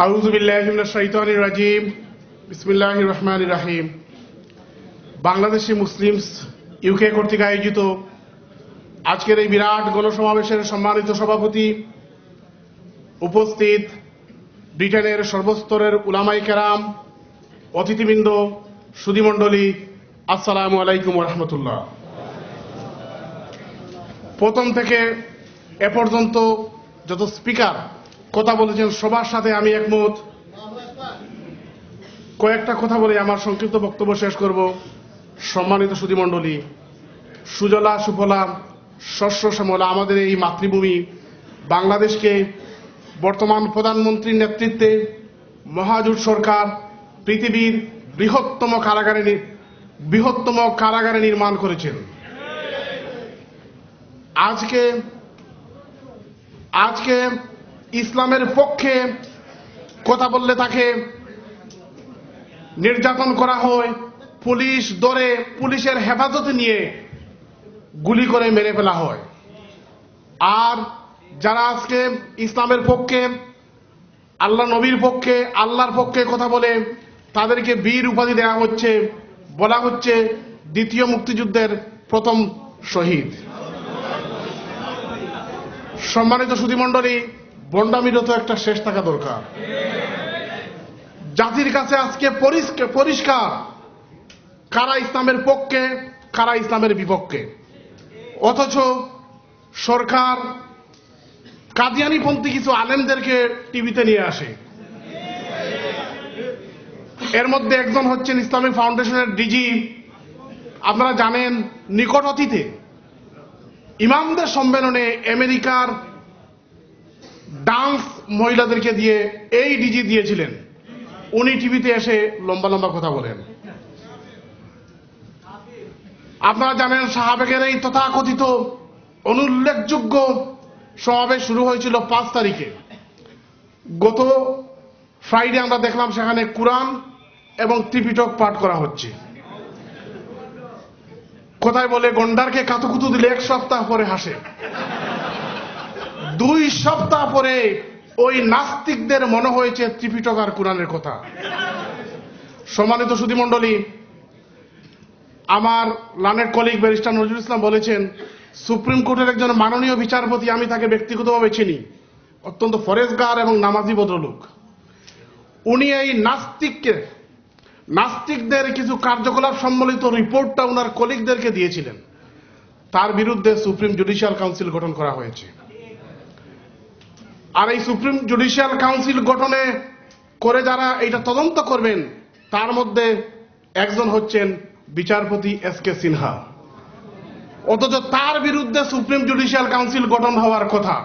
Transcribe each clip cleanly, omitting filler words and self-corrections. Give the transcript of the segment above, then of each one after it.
আউযু বিল্লাহি মিনাশ শাইতানির রাজিম। বিসমিল্লাহির রহমানির রহিম। বাংলাদেশি মুসলিমস ইউকে কর্তৃক আয়োজিত আজকের এই বিরাট গণসমাবেশের সম্মানিত সভাপতি, উপস্থিত ব্রিটেনের সর্বস্তরের উলামায়ে কেরাম, অতিথিবৃন্দ, সুধীমণ্ডলী, আসসালামু আলাইকুম ওয়া রাহমাতুল্লাহ। প্রথম থেকে এ পর্যন্ত যত স্পিকার কথা বলেছেন সবার সাথে আমি একমত। কয়েকটা কথা বলে আমার সংক্ষিপ্ত বক্তব্য শেষ করব। সম্মানিত সুধীমণ্ডলী, সুজলা সুফলা শস্য শ্যামলা আমাদের এই মাতৃভূমি বাংলাদেশকে বর্তমান প্রধানমন্ত্রীর নেতৃত্বে মহাজোট সরকার পৃথিবীর বৃহত্তম কারাগারে নির্মাণ করেছেন। আজকে ইসলামের পক্ষে কথা বললে তাকে নির্যাতন করা হয়, পুলিশ ধরে পুলিশের হেফাজতে নিয়ে গুলি করে মেরে ফেলা হয়। আর যারা আজকে ইসলামের পক্ষে, আল্লাহ নবীর পক্ষে, আল্লাহর পক্ষে কথা বলে তাদেরকে বীর উপাধি দেওয়া হচ্ছে, বলা হচ্ছে দ্বিতীয় মুক্তিযুদ্ধের প্রথম শহীদ। সম্মানিত সুধীমণ্ডলী, বন্ডামিরও তো একটা শেষ থাকা দরকার। জাতির কাছে আজকে পরিষ্কার কারা ইসলামের পক্ষে, কারা ইসলামের বিপক্ষে। অথচ সরকার কাদিয়ানিপন্থী কিছু আলেমদেরকে টিভিতে নিয়ে আসে। এর মধ্যে একজন হচ্ছেন ইসলামিক ফাউন্ডেশনের ডিজি। আপনারা জানেন, নিকট অতীতে ইমামদের সম্মেলনে আমেরিকার ডান্স মহিলাদেরকে দিয়ে এই ডিজি দিয়েছিলেন। উনি টিভিতে এসে লম্বা লম্বা কথা বলেন। আপনারা জানেন, সাহাবেগের এই তথাকথিত অনুল্লেখযোগ্য সমাবেশ শুরু হয়েছিল 5 তারিখে। গত ফ্রাইডে আমরা দেখলাম সেখানে কুরআন এবং ত্রিপিটক পাঠ করা হচ্ছে। কোথায় বলে, গন্ডারকে কাতুকুতু দিলে 1 সপ্তাহ পরে হাসে। 2 সপ্তাহ পরে ওই নাস্তিকদের মনে হয়েছে ত্রিপিটক আর কুরআনের কথা। সম্মানিত সুধীমণ্ডলী, আমার learned colleague barrister Nazrul Islam বলেছেন, সুপ্রিম কোর্টের একজন মাননীয় বিচারপতি, আমি তাকে ব্যক্তিগতভাবে চিনি, অত্যন্ত ফরেজগার এবং নামাজি ভদ্রলোক। উনি এই নাস্তিকদের কিছু কার্যকলাপ সম্বলিত রিপোর্টটা ওনার কলিগদেরকে দিয়েছিলেন। তার বিরুদ্ধে সুপ্রিম জুডিশিয়াল কাউন্সিল গঠন করা হয়েছে। আর এই সুপ্রিম জুডিশিয়াল কাউন্সিল গঠনে করে যারা এটা তদন্ত করবেন, তার মধ্যে একজন হচ্ছেন বিচারপতি এস.কে. সিনহা। অথচ তার বিরুদ্ধে সুপ্রিম জুডিশিয়াল কাউন্সিল গঠন হওয়ার কথা।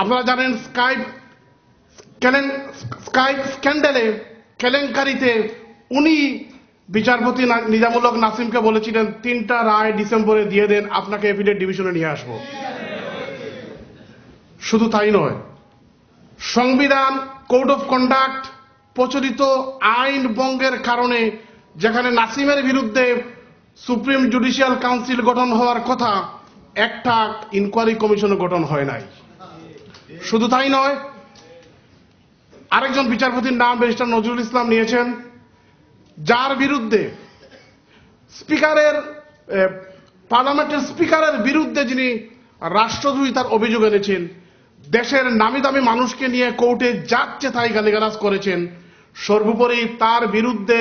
আপনারা জানেন, স্কাইপ স্ক্যান্ডালে, কেলেঙ্কারিতে উনি বিচারপতি নিজামুল হক নাসিমকে বলেছিলেন 3টা রায় ডিসেম্বরে দিয়ে দেন, আপনাকে এপিলেট ডিভিশনে নিয়ে আসবো। শুধু তাই নয়, সংবিধান, কোড অফ কন্ডাক্ট, প্রচলিত আইন ভঙ্গের কারণে যেখানে নাসিমের বিরুদ্ধে সুপ্রিম জুডিশিয়াল কাউন্সিল গঠন হওয়ার কথা, একটা ইনকোয়ারি কমিশনও গঠন হয় নাই। শুধু তাই নয়, আরেকজন বিচারপতির নাম ব্যারিস্টার নজরুল ইসলাম নিয়েছেন, যার বিরুদ্ধে পার্লামেন্টের স্পিকারের বিরুদ্ধে যিনি রাষ্ট্রদ্রোহী তার অভিযোগ এনেছেন, দেশের নামি দামি মানুষকে নিয়ে কোর্টে যাচ্ছে তাই গালিগালাজ করেছেন। সর্বোপরি তার বিরুদ্ধে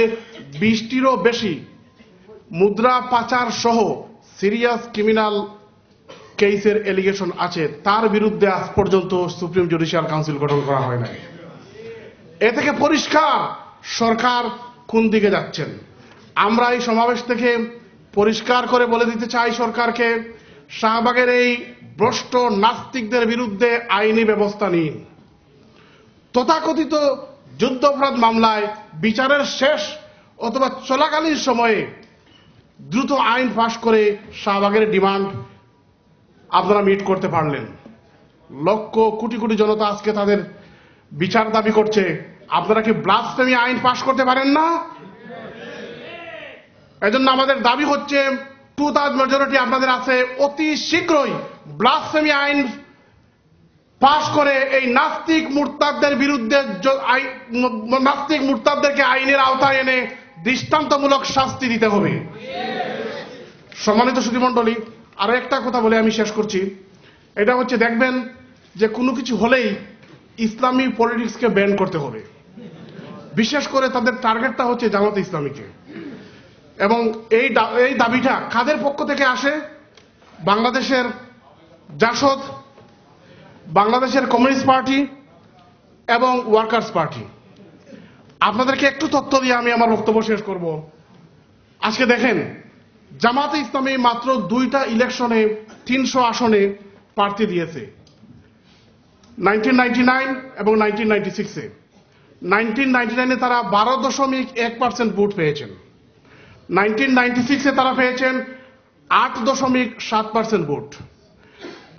20টিরও বেশি মুদ্রা পাচার সহ সিরিয়াস ক্রিমিনাল কেসের এলিগেশন আছে। তার বিরুদ্ধে আজ পর্যন্ত সুপ্রিম জুডিশিয়াল কাউন্সিল গঠন করা হয় নাই। এ থেকে পরিষ্কার সরকার কোন দিকে যাচ্ছেন। আমরা এই সমাবেশ থেকে পরিষ্কার করে বলে দিতে চাই সরকারকে, শাহবাগের এই ভ্রষ্ট নাস্তিকদের বিরুদ্ধে আইনি ব্যবস্থা নিন। তথাকথিত যুদ্ধাপরাধ মামলায় বিচারের শেষ অথবা চলাকালীন সময়ে দ্রুত আইন পাশ করে শাহবাগের ডিমান্ড আপনারা মিট করতে পারলেন। লক্ষ কোটি কোটি জনতা আজকে তাদের বিচার দাবি করছে। আপনারা কি ব্লাসফেমি আইন পাশ করতে পারেন না? এজন্য আমাদের দাবি হচ্ছে, 2/3 মেজরিটি আপনাদের আছে, অতি শীঘ্রই ব্লাসফেমি আইন পাশ করে এই নাস্তিক মুরতাদদের বিরুদ্ধে নাস্তিক মুরতাদদেরকে আইনের আওতায় এনে দৃষ্টান্তমূলক শাস্তি দিতে হবে। সম্মানিত সুধীমণ্ডলী, আরো একটা কথা বলে আমি শেষ করছি। এটা হচ্ছে, দেখবেন যে কোনো কিছু হলেই ইসলামী পলিটিক্সকে ব্যান করতে হবে। বিশেষ করে তাদের টার্গেটটা হচ্ছে জামাতে ইসলামীকে। এবং এই দাবিটা কাদের পক্ষ থেকে আসে? বাংলাদেশের জাসদ, বাংলাদেশের কমিউনিস্ট পার্টি এবং ওয়ার্কার্স পার্টি। আপনাদেরকে একটু তথ্য দিয়ে আমি আমার বক্তব্য শেষ করব। আজকে দেখেন, জামাতে ইসলামী মাত্র 2টা ইলেকশনে 300 আসনে প্রার্থী দিয়েছে, 1999 এবং 1996-এ। 1999-এ তারা 12.1% ভোট পেয়েছেন, 1996-এ তারা পেয়েছেন 8.7% ভোট।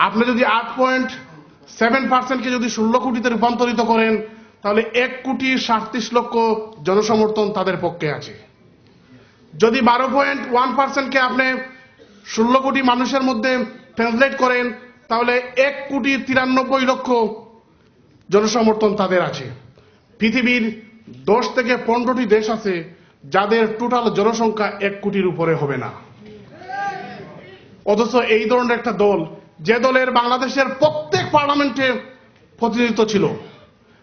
আপনি যদি 8.7%-কে যদি 16 কোটিতে রূপান্তরিত করেন, তাহলে 1,37,00,000 জনসমর্থন তাদের পক্ষে আছে। যদি 12.1%-কে আপনি 16 কোটি মানুষের মধ্যে ট্রান্সলেট করেন, তাহলে 1,93,00,000 জনসমর্থন তাদের আছে। পৃথিবীর 10 থেকে 15টি দেশ আছে যাদের টোটাল জনসংখ্যা 1 কোটির উপরে হবে না। অথচ এই ধরনের একটা দল, যে দলের বাংলাদেশের প্রত্যেক পার্লামেন্টে প্রতিনিধিত্ব ছিল,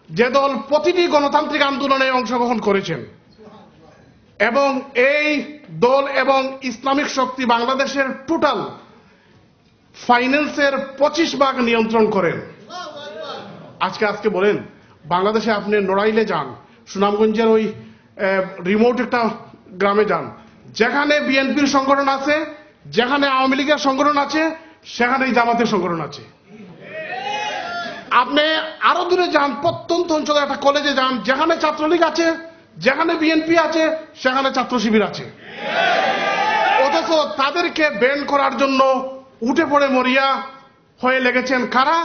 যে দল প্রতিটি গণতান্ত্রিক আন্দোলনে অংশগ্রহণ করেছেন, এবং এই দল এবং ইসলামিক শক্তি বাংলাদেশের টোটাল ফাইন্যান্সের 25% নিয়ন্ত্রণ করেন। আজকে বলেন, বাংলাদেশে আপনি নড়াইলে যান, সুনামগঞ্জের ওই রিমোট একটা গ্রামে যান, যেখানে বিএনপির সংগঠন আছে, যেখানে আওয়ামী লীগের সংগঠন আছে, সেখানেই জামাতের সংগঠন আছে। আপনি আরো দূরে যান, প্রত্যন্ত অঞ্চলে একটা কলেজে যান, যেখানে ছাত্রলীগ আছে, যেখানে বিএনপি আছে, সেখানে ছাত্র শিবির আছে। অথচ তাদেরকে ব্যান করার জন্য উঠে পড়ে মরিয়া হয়ে লেগেছেন কারা?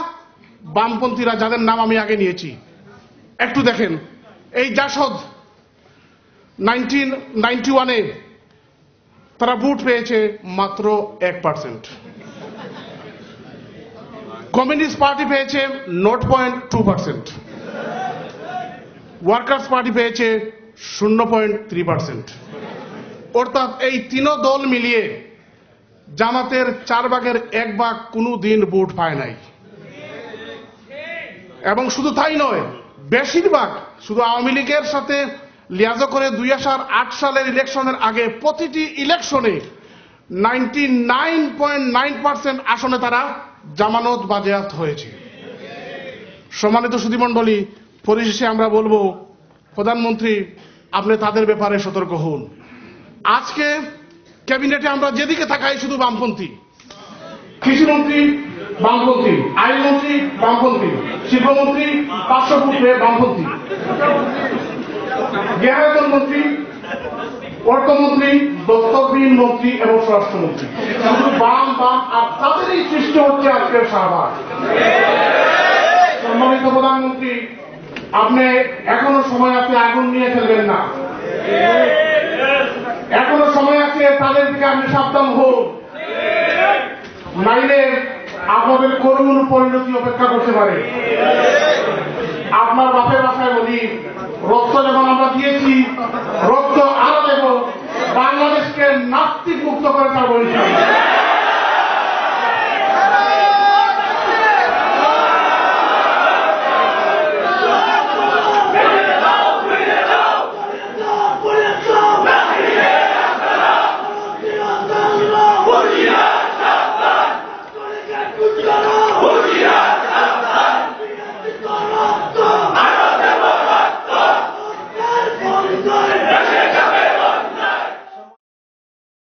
বামপন্থীরা, যাদের নাম আমি আগে নিয়েছি। একটু দেখেন, এই জাসদ 1991-এ তারা ভোট পেয়েছে মাত্র 1%, কমিউনিস্ট পার্টি পেয়েছে 0.2%, ওয়ার্কার্স পার্টি পেয়েছে 0.3%। অর্থাৎ এই 3 দল মিলিয়ে জামাতের 1/4 কোনো দিন ভোট পায় নাই। এবং শুধু তাই নয়, বেশিরভাগ শুধু আওয়ামী লীগের সাথে লিয়াজো করে 2008 সালের ইলেকশনের আগে প্রতিটি ইলেকশনে 99.9% আসনে তারা জামানত বাজেয়াপ্ত হয়েছে। সম্মানিত সুধীমণ্ডলী, পরিশেষে আমরা বলবো, প্রধানমন্ত্রী আপনি তাদের ব্যাপারে সতর্ক হন। আজকে ক্যাবিনেটে আমরা যেদিকে তাকাই শুধু বামপন্থী, কৃষিমন্ত্রী বামপন্থী, আইনমন্ত্রী বামপন্থী, শিল্পমন্ত্রী 500 ফুট বামপন্থী, গৃহায়তন মন্ত্রী, অর্থমন্ত্রী, দত্তকবিহীন মন্ত্রী এবং স্বরাষ্ট্রমন্ত্রী, শুধু বাম বাম, আর তাদেরই সৃষ্টি হচ্ছে আজকের শাহবাগ। সম্মানিত প্রধানমন্ত্রী, আপনি এখনো সময় আছে, আগুন নিয়ে ফেলবেন না। এখনো সময় আছে, তাদের দিকে আপনি সাবধান হোক, নাইলে আপনাদের করুণ পরিণতি অপেক্ষা করতে পারে। আপনার বাপের বাসায় বলি,